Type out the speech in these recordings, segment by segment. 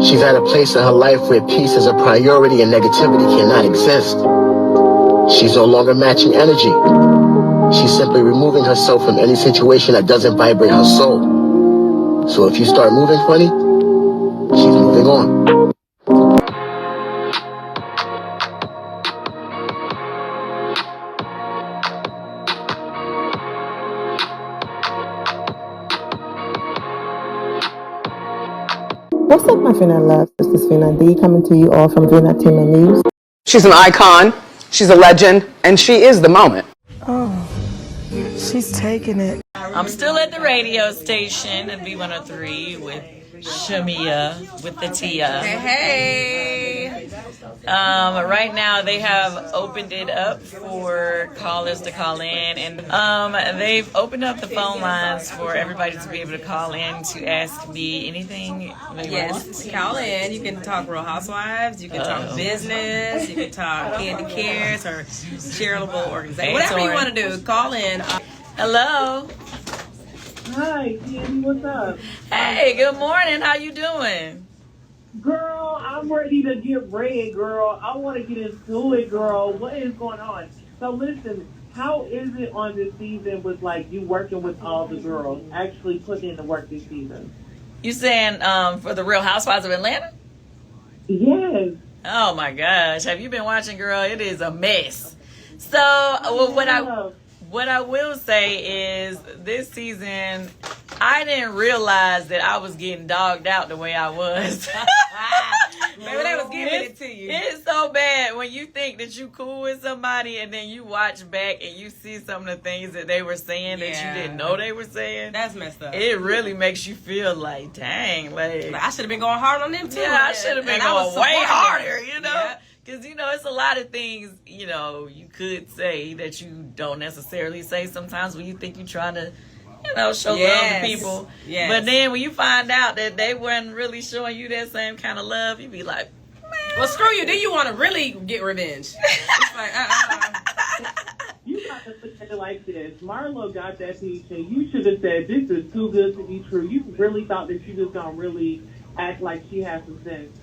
She's at a place in her life where peace is a priority and negativity cannot exist. She's no longer matching energy. She's simply removing herself from any situation that doesn't vibrate her soul. So if you start moving funny, she's moving on. What's up, my Fina love? This is Fina D coming to you all from Vina Team News. She's an icon, she's a legend, and she is the moment. Oh, she's taking it. I'm still at the radio station at B103 with Shamea with the Tia. Hey. Right now they have opened it up for callers to call in, and they've opened up the phone lines for everybody to be able to call in to ask me anything they Yes, want. call in. You can talk Real Housewives. You can talk business. You can talk Kandi Cares or charitable organization. Whatever you want to do, call in. Hello. Hi, Kandi, what's up? Hey, good morning. How you doing? Girl, I'm ready to get ready, girl. I want to get into it, girl. What is going on? So listen, how is it on this season with like you working with all the girls, actually putting in the work this season? You saying for the Real Housewives of Atlanta? Yes. Oh my gosh. Have you been watching, girl? It is a mess. So what I will say is this season, I didn't realize that I was getting dogged out the way I was. Maybe they was giving it to you. It's so bad when you think that you cool with somebody and then you watch back and you see some of the things that they were saying that you didn't know they were saying. That's messed up. It really makes you feel like, dang, like I should have been going hard on them too. yeah, I should have been And going way harder, you know? Yeah. Because, you know, it's a lot of things, you know, you could say that you don't necessarily say sometimes when you think you're trying to, you know, show love to people. Yes. But then when you find out that they weren't really showing you that same kind of love, you be like, man. Well, screw you. Then you want to really get revenge. It's like, You got to look at it like this. Marlo got that piece, and you should have said, this is too good to be true. You really thought that she was going to really act like she has some sense.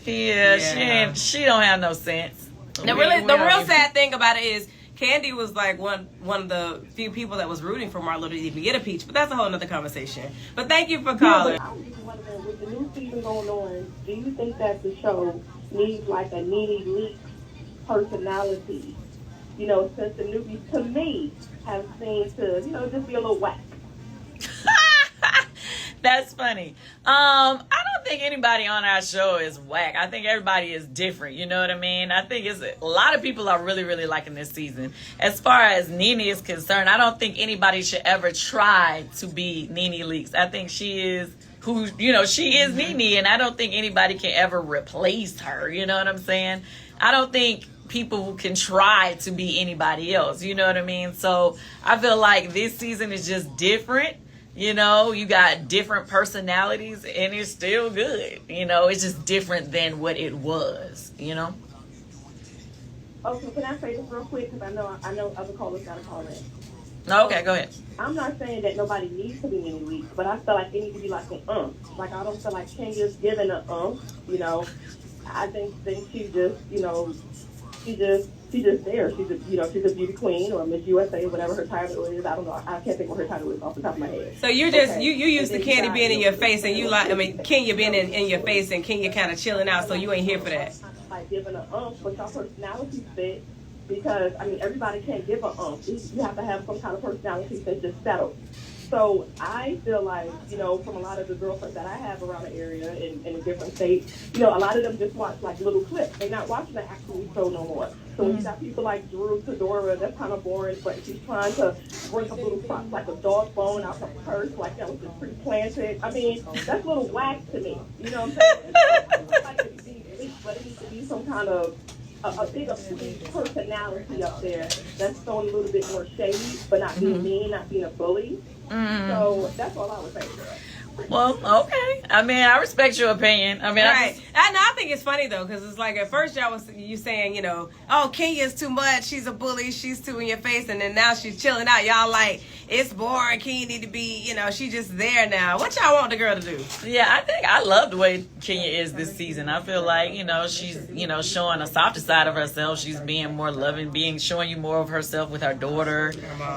Yeah, she don't have no sense. The real sad thing about it is Kandi was like one of the few people that was rooting for Marlo to even get a peach, but that's a whole other conversation. But thank you for calling. Yeah, I'm just wondering, with the new season going on, do you think that the show needs like a Nene Leakes personality? You know, since the newbies, to me, have seemed to, you know, just be a little whack. That's funny. I don't think anybody on our show is whack. I think everybody is different. You know what I mean? I think it's a lot of people are really, really liking this season. As far as Nene is concerned, I don't think anybody should ever try to be Nene Leakes. I think she is who, you know, she is Nene, and I don't think anybody can ever replace her. You know what I'm saying? I don't think people can try to be anybody else. You know what I mean? So I feel like this season is just different. You know, you got different personalities and it's still good. You know, it's just different than what it was, you know? Okay, can I say this real quick? Because I know other callers got to call in. Okay, go ahead. I'm not saying that nobody needs to be Nene Leakes, but I feel like it needs to be like an Like, I don't feel like Kenya's giving an you know. I think she's just, you know, she's just there. She's a beauty queen or Miss USA, whatever her title is. I don't know. I can't think what her title is off the top of my head. So you just you used to Kandi being in your face, and you like, I mean, Kenya being in your face, and Kenya kind of chilling out. So you ain't here for that. Like giving an but your personality fit, because I mean everybody can't give an You have to have some kind of personality that's just settled. So I feel like, you know, from a lot of the girlfriends that I have around the area in a different states, you know, a lot of them just watch like little clips. They're not watching the actual show no more. So when you got people like Drew Todora, that's kind of boring, but she's trying to bring up little props like a dog bone out her purse, like that was just pre-planted. I mean, that's a little whack to me. You know what I'm saying? It's like it needs, but it needs to be some kind of a bigger personality up there that's throwing a little bit more shady, but not being mean, not being a bully. So that's all I would say. Well, okay. I mean, I respect your opinion. I mean, Right. I think it's funny though, because it's like at first you saying, you know, oh, Kenya's too much, she's a bully, she's too in your face, and then now she's chilling out. Y'all like, it's boring, Kenya need to be, you know, she's just there now. What y'all want the girl to do? Yeah, I think I love the way Kenya is this season. I feel like, you know, she's, you know, showing a softer side of herself. She's being more loving, showing you more of herself with her daughter.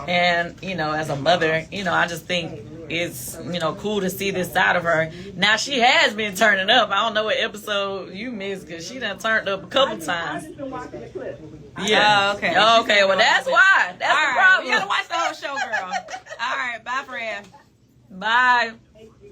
And, you know, as a mother, you know, I just think it's, you know, cool to see this side of her. Now, she has been turning up. I don't know what episode you missed, because she done turned up a couple times. I've just been watching the clip. Yeah. Oh, okay. Okay, well, that's why. That's All the right, problem. we gotta watch the whole show, girl. All right, bye, friend. Bye.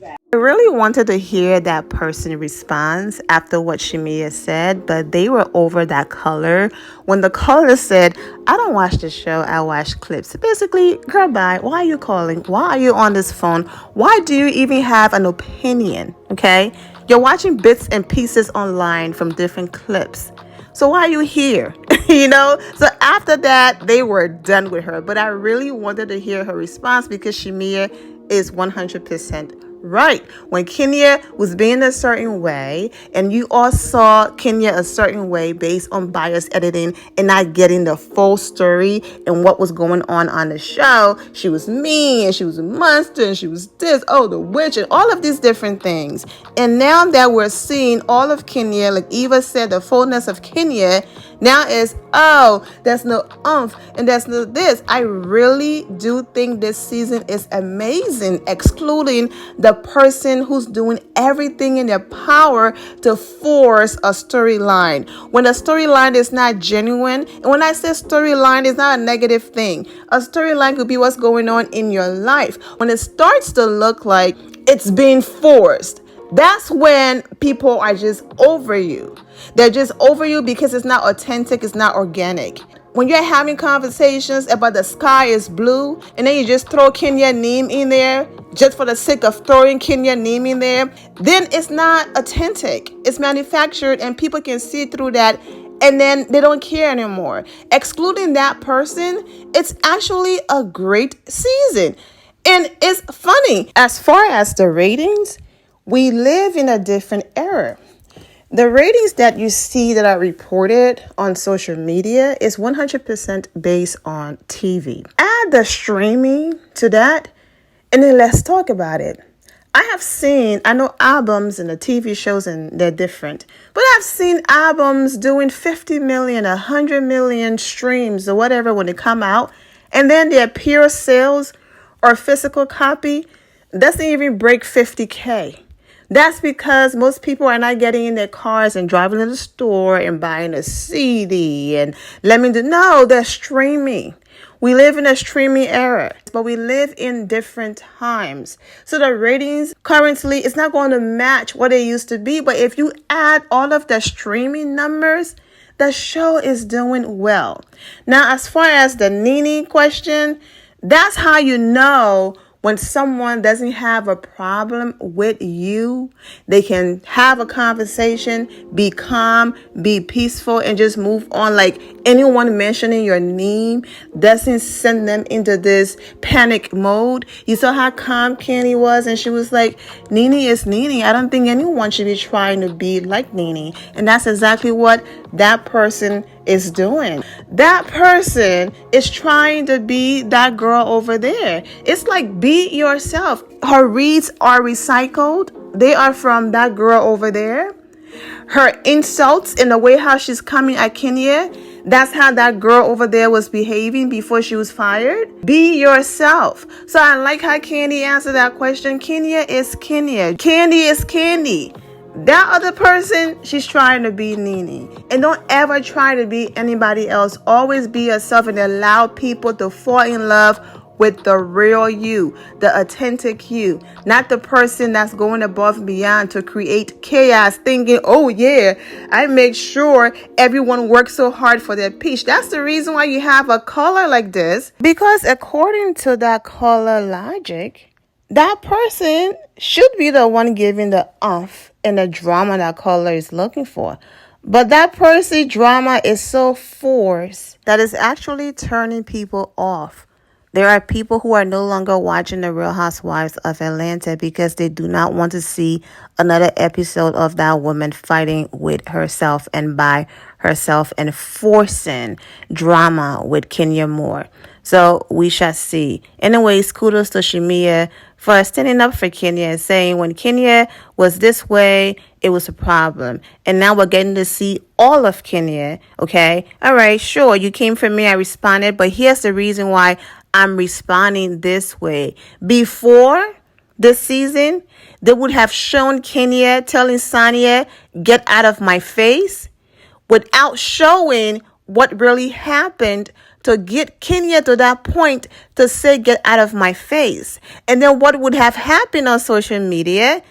I really wanted to hear that person response after what Shamea said, but they were over that color. When the caller said, I don't watch the show, I watch clips. Basically, girl, bye. Why are you calling? Why are you on this phone? Why do you even have an opinion? Okay? You're watching bits and pieces online from different clips. So why are you here? You know? So after that, they were done with her. But I really wanted to hear her response, because Shamea is 100% right. When Kenya was being a certain way, and you all saw Kenya a certain way based on bias editing and not getting the full story and what was going on the show, she was mean and she was a monster and she was this, oh, the witch, and all of these different things. And now that we're seeing all of Kenya, like Eva said, the fullness of Kenya, now is, oh, there's no oomph and there's no this. I really do think this season is amazing, excluding the person who's doing everything in their power to force a storyline. When a storyline is not genuine, and when I say storyline, it's not a negative thing. A storyline could be what's going on in your life. When it starts to look like it's being forced, that's when people are just over you. They're just over you because it's not authentic, it's not organic. When you're having conversations about the sky is blue, and then you just throw Kenya name in there just for the sake of throwing Kenya name in there, then it's not authentic. It's manufactured, and people can see through that, and then they don't care anymore. Excluding that person, it's actually a great season. And it's funny, as far as the ratings, we live in a different era. The ratings that you see that are reported on social media is 100% based on TV. Add the streaming to that, and then let's talk about it. I know albums and the TV shows, and they're different, but I've seen albums doing 50 million, 100 million streams or whatever when they come out, and then their pure sales or physical copy doesn't even break 50K. That's because most people are not getting in their cars and driving to the store and buying a CD and no, they're streaming. We live in a streaming era, but we live in different times. So the ratings currently, it's not going to match what it used to be. But if you add all of the streaming numbers, the show is doing well. Now, as far as the Nene question, that's how you know when someone doesn't have a problem with you. They can have a conversation, be calm, be peaceful, and just move on. Like, anyone mentioning your name doesn't send them into this panic mode. You saw how calm Kandi was, and she was like, Nene is Nene. I don't think anyone should be trying to be like Nene. And that's exactly what that person is doing. That person is trying to be that girl over there. It's like, be yourself. Her reads are recycled. They are from that girl over there. Her insults and the way how she's coming at Kenya, that's how that girl over there was behaving before she was fired. Be yourself. So I like how Kandi answered that question. Kenya is Kenya. Kandi is Kandi. That other person, she's trying to be Nene. And don't ever try to be anybody else. Always be yourself and allow people to fall in love with the real you, the authentic you, not the person that's going above and beyond to create chaos, thinking, oh yeah, I make sure everyone works so hard for their peach. That's the reason why you have a color like this, because according to that color logic, that person should be the one giving the oomph and the drama that color is looking for. But that person's drama is so forced that it's actually turning people off There are people who are no longer watching The Real Housewives of Atlanta because they do not want to see another episode of that woman fighting with herself and by herself and forcing drama with Kenya Moore. So we shall see. Anyways, kudos to Shamea for standing up for Kenya and saying when Kenya was this way, it was a problem. And now we're getting to see all of Kenya, okay? All right, sure, you came for me, I responded, but here's the reason why I'm responding this way. Before this season, they would have shown Kenya telling Sonia, get out of my face, without showing what really happened to get Kenya to that point to say, get out of my face. And then what would have happened on social media?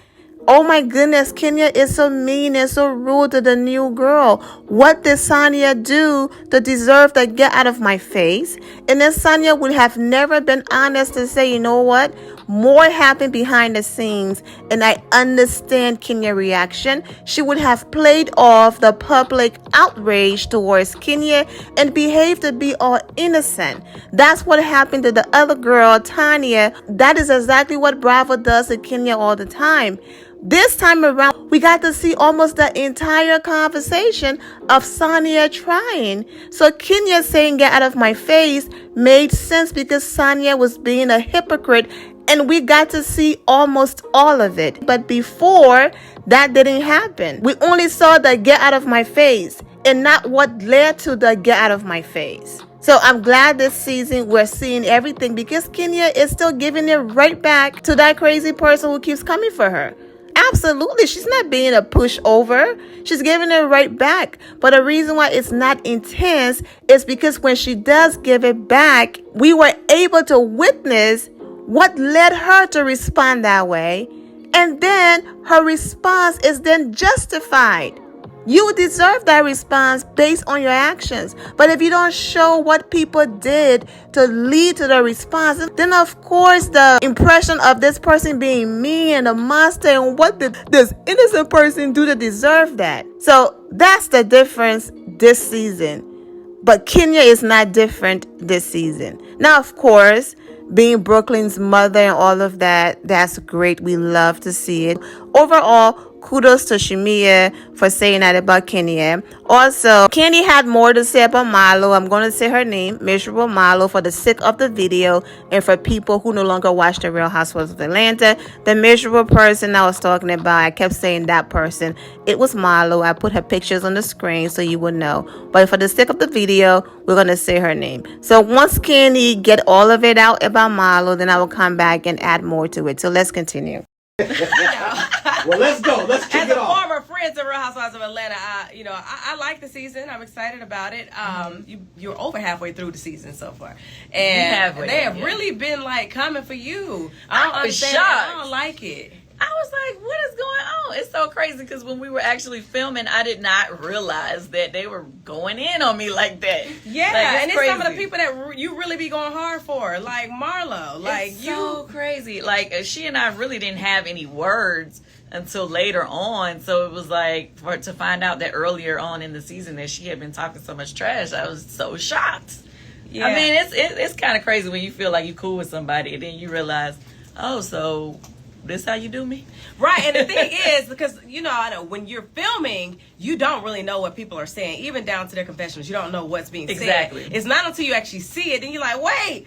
Oh my goodness, Kenya is so mean and so rude to the new girl. What did Sonia do to deserve to get out of my face? And then Sonia would have never been honest to say, you know what? More happened behind the scenes, and I understand Kenya's reaction. She would have played off the public outrage towards Kenya and behaved to be all innocent. That's what happened to the other girl, Tanya. That is exactly what Bravo does to Kenya all the time. This time around, we got to see almost the entire conversation of Sonia trying. So Kenya saying get out of my face made sense because Sonia was being a hypocrite, and we got to see almost all of it. But before, that didn't happen. We only saw the get out of my face and not what led to the get out of my face. So I'm glad this season we're seeing everything because Kenya is still giving it right back to that crazy person who keeps coming for her. Absolutely. She's not being a pushover. She's giving it right back. But the reason why it's not intense is because when she does give it back, we were able to witness what led her to respond that way. And then her response is then justified. You deserve that response based on your actions. But if you don't show what people did to lead to the response, then of course the impression of this person being mean and a monster and what did this innocent person do to deserve that? So that's the difference this season. But Kenya is not different this season. Now, of course, being Brooklyn's mother and all of that, that's great. We love to see it. Overall, kudos to Shamea for saying that about Kenya. Also, Kandi had more to say about Marlo. I'm going to say her name, Miserable Marlo, for the sake of the video and for people who no longer watch The Real Housewives of Atlanta. The miserable person I was talking about, I kept saying that person. It was Marlo. I put her pictures on the screen so you would know. But for the sake of the video, we're going to say her name. So once Kandi get all of it out about Marlo, then I will come back and add more to it. So let's continue. Well, let's go. Let's kick it off. As a former friend to Real Housewives of Atlanta, I like the season. I'm excited about it. You're over halfway through the season so far, and they have really been like coming for you. I don't understand. I don't like it. I was like, what is going on? It's so crazy because when we were actually filming, I did not realize that they were going in on me like that. Yeah, like, and it's some of the people that you really be going hard for, like Marlo. Like it's so crazy. Like she and I really didn't have any words until later on. So it was like to find out that earlier on in the season that she had been talking so much trash, I was so shocked. Yeah. I mean, it's kind of crazy when you feel like you cool with somebody and then you realize, oh, so this how you do me? Right. And the thing is, because, I know when you're filming, you don't really know what people are saying, even down to their confessionals. You don't know what's being said. It's not until you actually see it, and you're like, wait,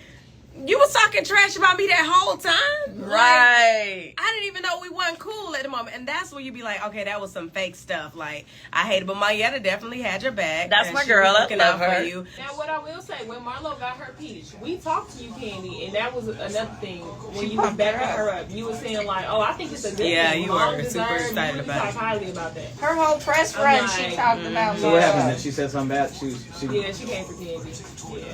you was talking trash about me that whole time? Right. Like, I didn't even know we wasn't cool at the moment. And that's where you be like, okay, that was some fake stuff. Like, I hate it, but Mayetta definitely had your back. That's my girl. I love her. For you. Now, what I will say, when Marlo got her peach, we talked to you, Kandi, and that was another thing. When you were backing her up, you were saying like, oh, I think it's a good thing. Yeah, you were super excited about it. Highly about that. Her whole press run, she talked about. So what happened? Then she said something bad. Yeah, she came for Kandi. Yeah.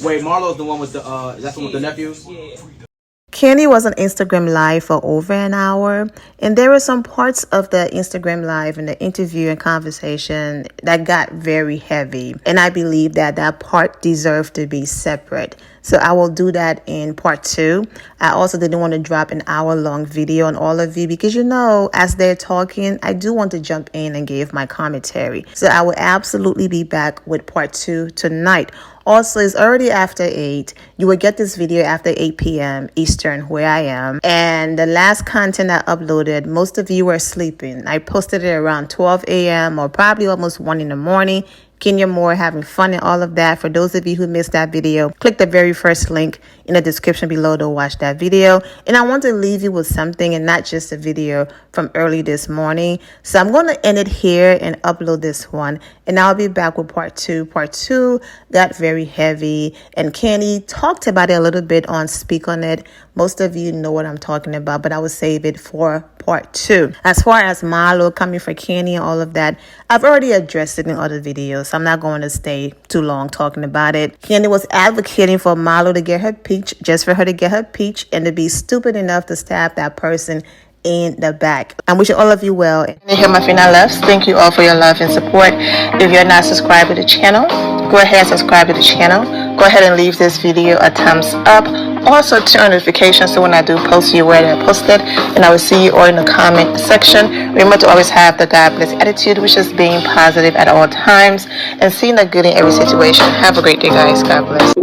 Wait, Marlo's the one with the that's the one with the nephews? Yeah. Kandi was on Instagram Live for over an hour, and there were some parts of the Instagram Live and the interview and conversation that got very heavy, and I believe that part deserved to be separate. So I will do that in part 2. I also didn't want to drop an hour-long video on all of you because, as they're talking, I do want to jump in and give my commentary. So I will absolutely be back with part 2 tonight. Also, it's already after 8. You will get this video after 8 p.m. Eastern, where I am. And the last content I uploaded, most of you were sleeping. I posted it around 12 a.m. or probably almost 1 in the morning. Kenya Moore having fun and all of that. For those of you who missed that video, click the very first link in the description below to watch that video. And I want to leave you with something and not just a video from early this morning. So I'm going to end it here and upload this one. And I'll be back with part 2. Part 2 got very heavy. And Kandi talked about it a little bit on Speak On It. Most of you know what I'm talking about, but I will save it for part 2. As far as Marlo coming for Kandi and all of that, I've already addressed it in other videos, so I'm not going to stay too long talking about it. Kandi was advocating for Marlo to get her peach, just for her to get her peach, and to be stupid enough to stab that person in the back. I'm wishing all of you well. And here my final loves. Thank you all for your love and support. If you're not subscribed to the channel, go ahead and subscribe to the channel. Go ahead and leave this video a thumbs up. Also turn on notifications so when I do post, you're aware that I posted. And I will see you all in the comment section. Remember to always have the God bless attitude, which is being positive at all times and seeing the good in every situation. Have a great day, guys. God bless.